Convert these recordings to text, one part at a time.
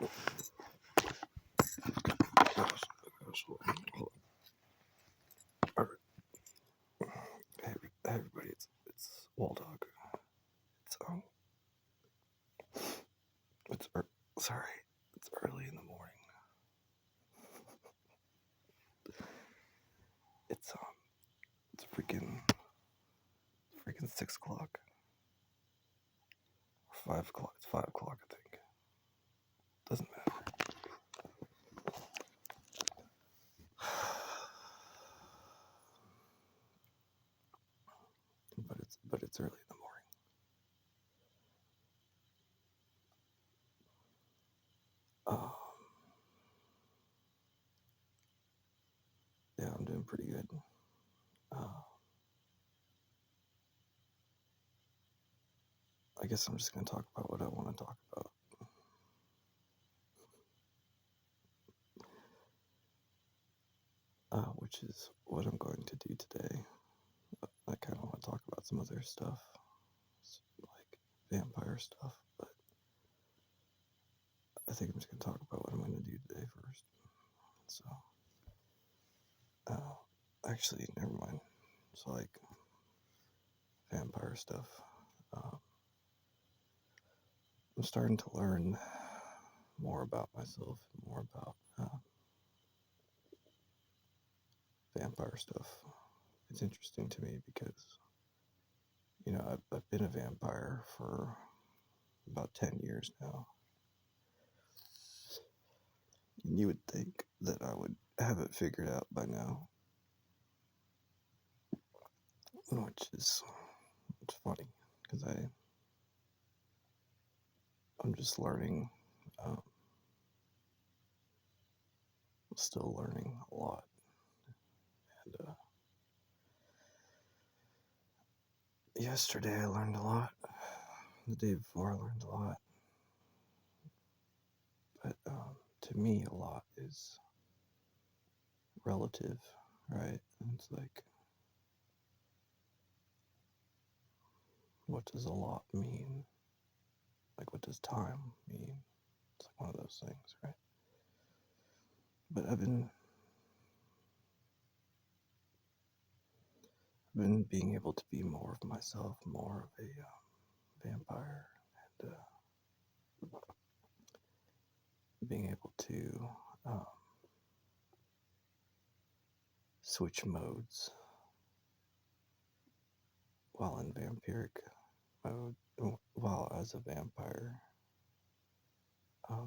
Alright. Hey, everybody, it's Wall Dog. It's it's sorry, it's early in the morning. It's freaking 6 o'clock or 5 o'clock. It's 5 o'clock, I think. Doesn't matter. But it's early in the morning. Yeah, I'm doing pretty good. I guess I'm just gonna talk about what I want to talk about. Which is what I'm going to do today. I kind of want to talk about some other stuff, like vampire stuff, but I think I'm just going to talk about what I'm going to do today first. So, actually, never mind. It's like vampire stuff. I'm starting to learn more about myself, more about vampire stuff. It's interesting to me because, I've been a vampire for about 10 years now. And you would think that I would have it figured out by now. Which is, it's funny, because I'm just learning, still learning a lot. And yesterday I learned a lot. The day before I learned a lot. But to me, a lot is relative, right? It's like, what does a lot mean? Like, what does time mean? It's like one of those things, right? But I've been being able to be more of myself, more of a vampire, and being able to switch modes while in vampiric mode, while as a vampire,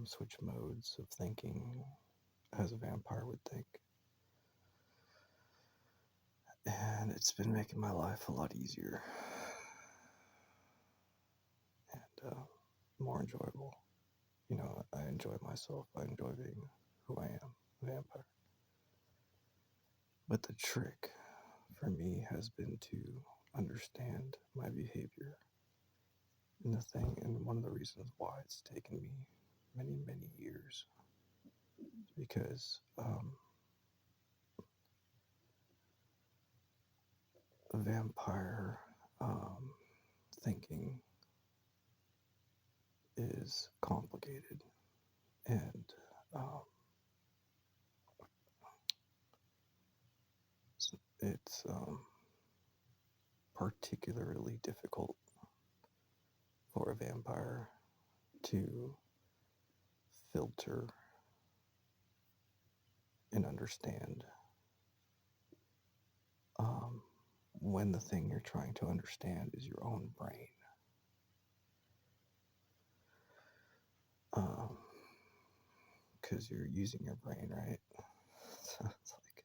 switch modes of thinking as a vampire would think. And it's been making my life a lot easier and more enjoyable. I enjoy myself. I enjoy being who I am, a vampire. But the trick for me has been to understand my behavior in the thing, and one of the reasons why it's taken me many, many years is because vampire thinking is complicated, and it's particularly difficult for a vampire to filter and understand when the thing you're trying to understand is your own brain. Because you're using your brain, right? So it's like,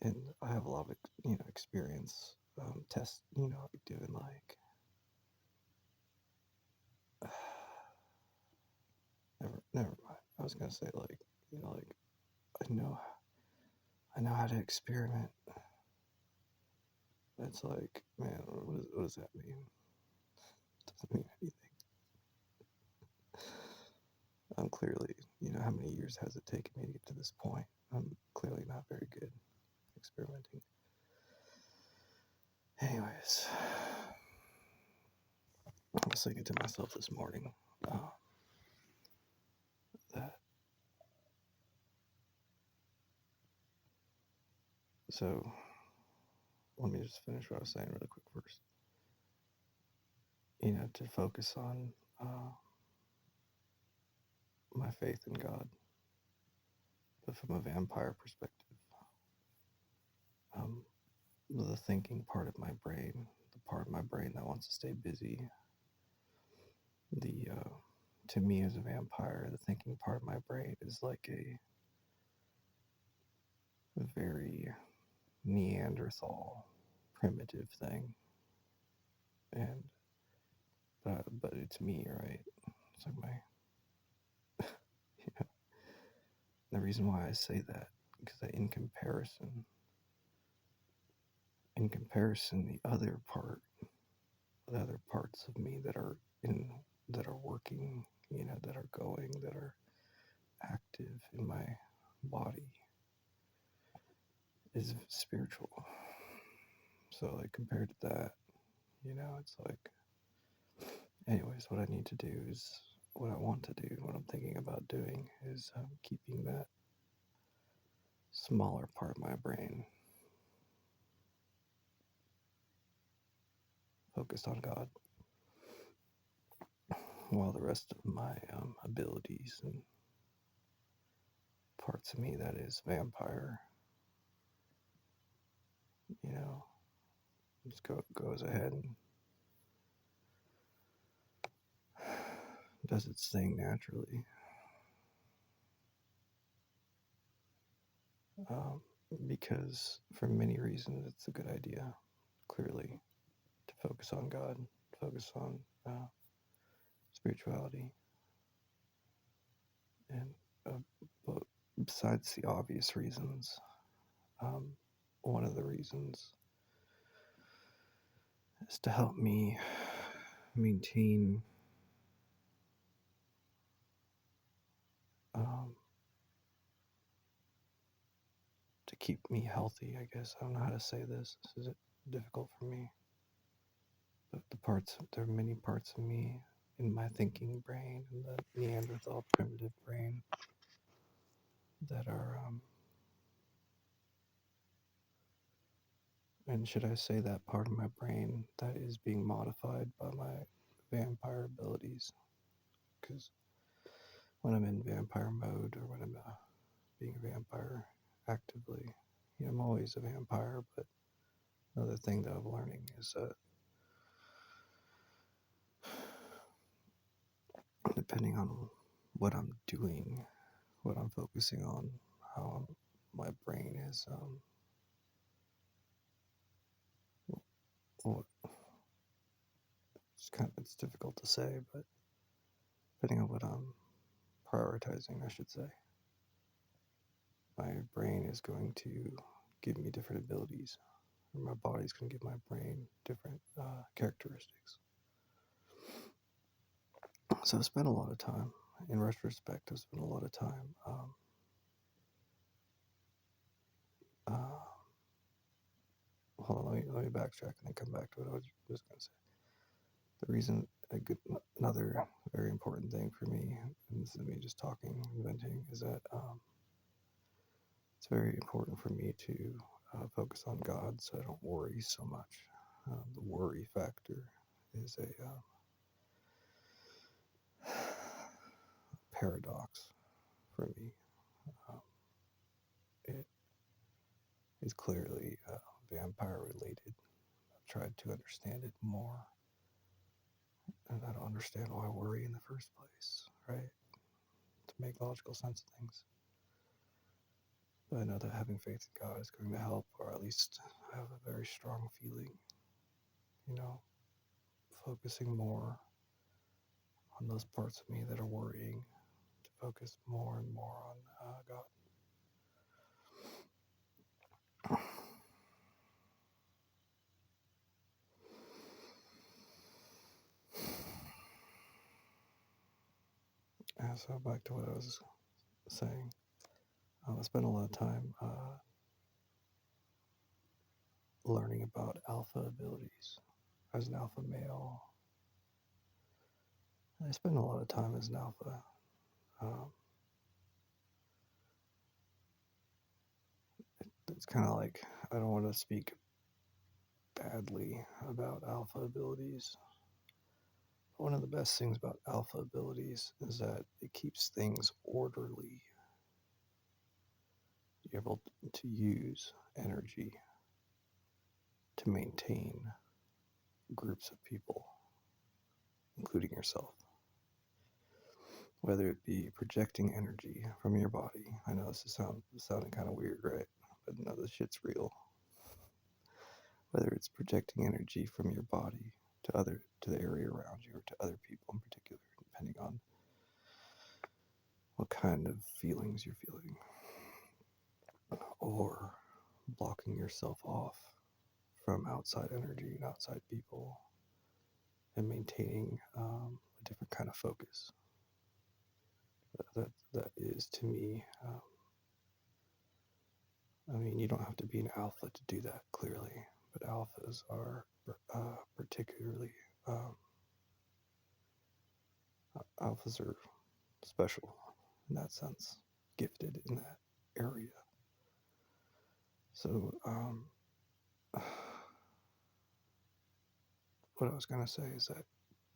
and I have a lot of experience doing like never mind. I was gonna say like I know how to experiment. It's like, man, what does that mean? It doesn't mean anything. I'm clearly, how many years has it taken me to get to this point? I'm clearly not very good experimenting. Anyways, I was thinking to myself this morning, So let me just finish what I was saying really quick first. To focus on my faith in God, but from a vampire perspective, the thinking part of my brain, the part of my brain that wants to stay busy, the to me as a vampire, the thinking part of my brain is like a very Neanderthal, primitive thing, and but it's me, right? It's like yeah. The reason why I say that because in comparison, the other parts of me in that are working, that are going, that are active in my body is spiritual. So like compared to that, it's like, anyways, what I need to do is what I want to do, what I'm thinking about doing is keeping that smaller part of my brain focused on God, while the rest of my abilities and parts of me that is vampire, you know, just goes ahead and does its thing naturally. Um, because for many reasons, it's a good idea, clearly, to focus on God, focus on spirituality, and but besides the obvious reasons, um, one of the reasons is to help me maintain um, to keep me healthy, I guess. I don't know how to say this. This is difficult for me. But there are many parts of me in my thinking brain, in the Neanderthal primitive brain, that are, and should I say that part of my brain that is being modified by my vampire abilities? Because when I'm in vampire mode or when I'm being a vampire actively, I'm always a vampire, but another thing that I'm learning is that depending on what I'm doing, what I'm focusing on, how my brain is, what, it's difficult to say, but depending on what I'm prioritizing, I should say, my brain is going to give me different abilities, or my body's going to give my brain different characteristics. So I've spent a lot of time, in retrospect, I've spent a lot of time hold on, let me backtrack and then come back to what I was just going to say. The reason, another very important thing for me, and this is me just talking, inventing, is that it's very important for me to focus on God so I don't worry so much. The worry factor is a paradox for me. It is clearly vampire related. I've tried to understand it more, and I don't understand why I worry in the first place, right? To make logical sense of things. But I know that having faith in God is going to help, or at least I have a very strong feeling, focusing more on those parts of me that are worrying, to focus more and more on God. So back to what I was saying. I spent a lot of time learning about alpha abilities as an alpha male. I spend a lot of time as an alpha. Um, it's kind of like I don't want to speak badly about alpha abilities. One of the best things about alpha abilities is that it keeps things orderly. You're able to use energy to maintain groups of people, including yourself. Whether it be projecting energy from your body. I know this is sounding kind of weird, right? But no, this shit's real. Whether it's projecting energy from your body to the area around you or to other people in particular, depending on what kind of feelings you're feeling, or blocking yourself off from outside energy and outside people and maintaining a different kind of focus. That is, to me, I mean, you don't have to be an alpha to do that, clearly, but alphas are particularly, alphas are special in that sense, gifted in that area. So, what I was going to say is that,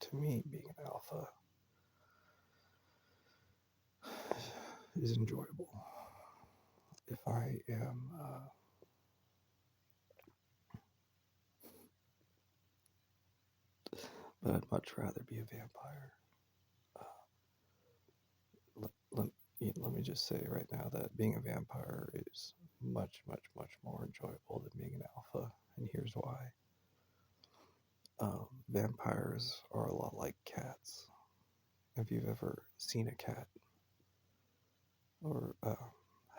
to me, being an alpha is enjoyable. If I am, but I'd much rather be a vampire. Let me just say right now that being a vampire is much, much, much more enjoyable than being an alpha, and here's why. Vampires are a lot like cats. If you've ever seen a cat or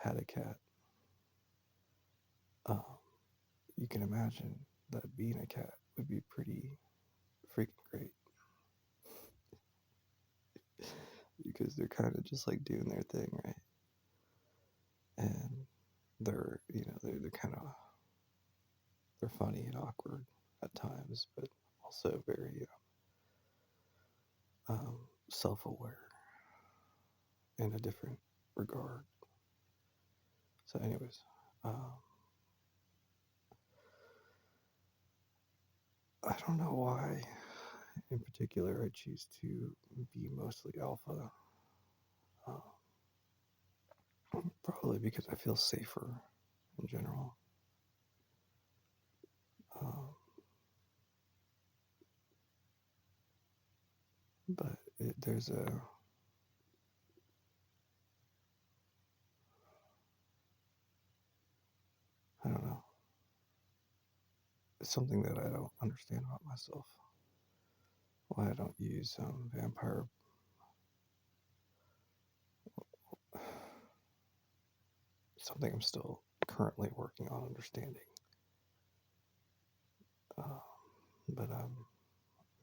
had a cat, you can imagine that being a cat would be pretty freaking great. Because they're kind of just like doing their thing, right? And they're, they're kind of, they're funny and awkward at times, but also very self-aware in a different regard. So anyways, I don't know why in particular I choose to be mostly alpha. Probably because I feel safer in general. But there's I don't know, it's something that I don't understand about myself. Why I don't use vampire. Something I'm still currently working on understanding. But I'm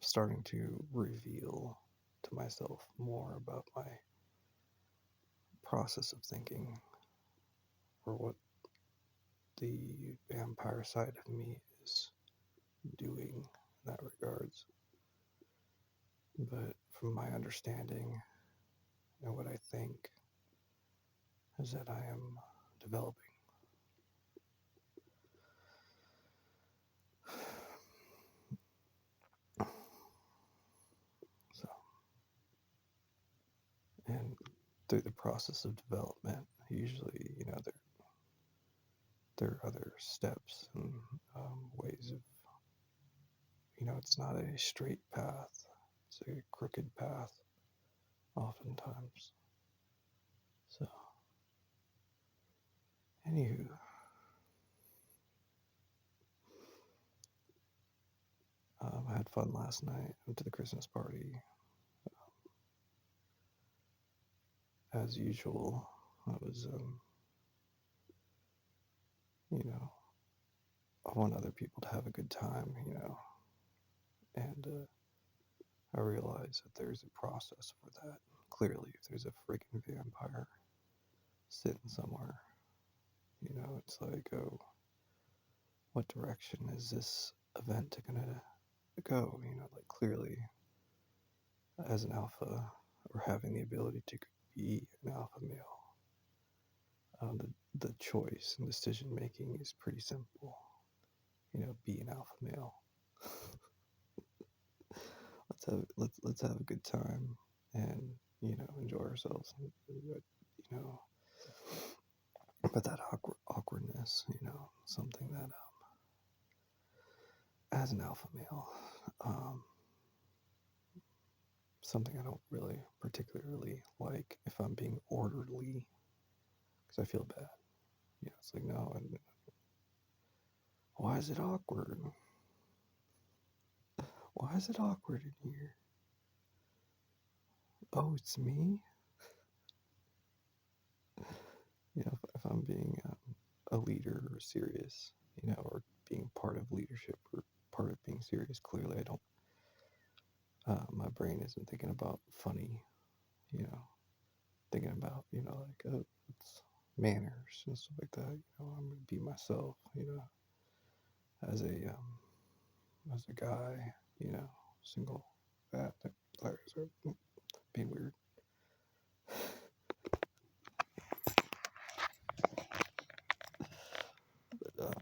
starting to reveal to myself more about my process of thinking, or what the vampire side of me is doing in that regards. But from my understanding and what I think is that I am developing. So, and through the process of development, usually, there are other steps and ways of, it's not a straight path, it's a crooked path oftentimes. So, anywho, I had fun last night. Went to the Christmas party. As usual, I was, I want other people to have a good time, and I realize that there's a process for that. Clearly, if there's a freaking vampire sitting somewhere, it's like, oh, what direction is this event gonna go? Like, clearly, as an alpha, or having the ability to be an alpha male, the choice and decision making is pretty simple. Be an alpha male. Let's have a good time and enjoy ourselves. You know, but that awkwardness, something that as an alpha male, um, something I don't really particularly like if I'm being orderly because I feel bad. It's like no, why is it awkward? Why is it awkward in here? Oh, it's me. If I'm being a leader or serious, or being part of leadership or part of being serious, clearly I don't. My brain isn't thinking about funny, you know, thinking about like it's manners and stuff like that. I'm gonna be myself, as a guy, single, fat, sorry, being weird. But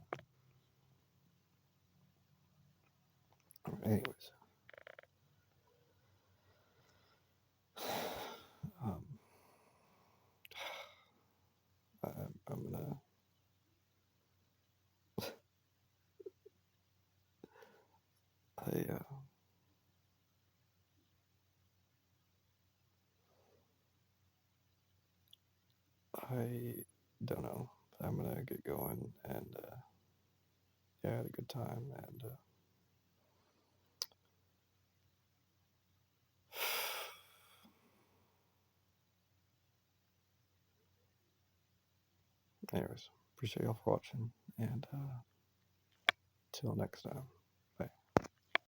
anyways, um, I'm gonna. I don't know. I'm gonna get going, and yeah, I had a good time, and anyways, appreciate y'all for watching, and till next time.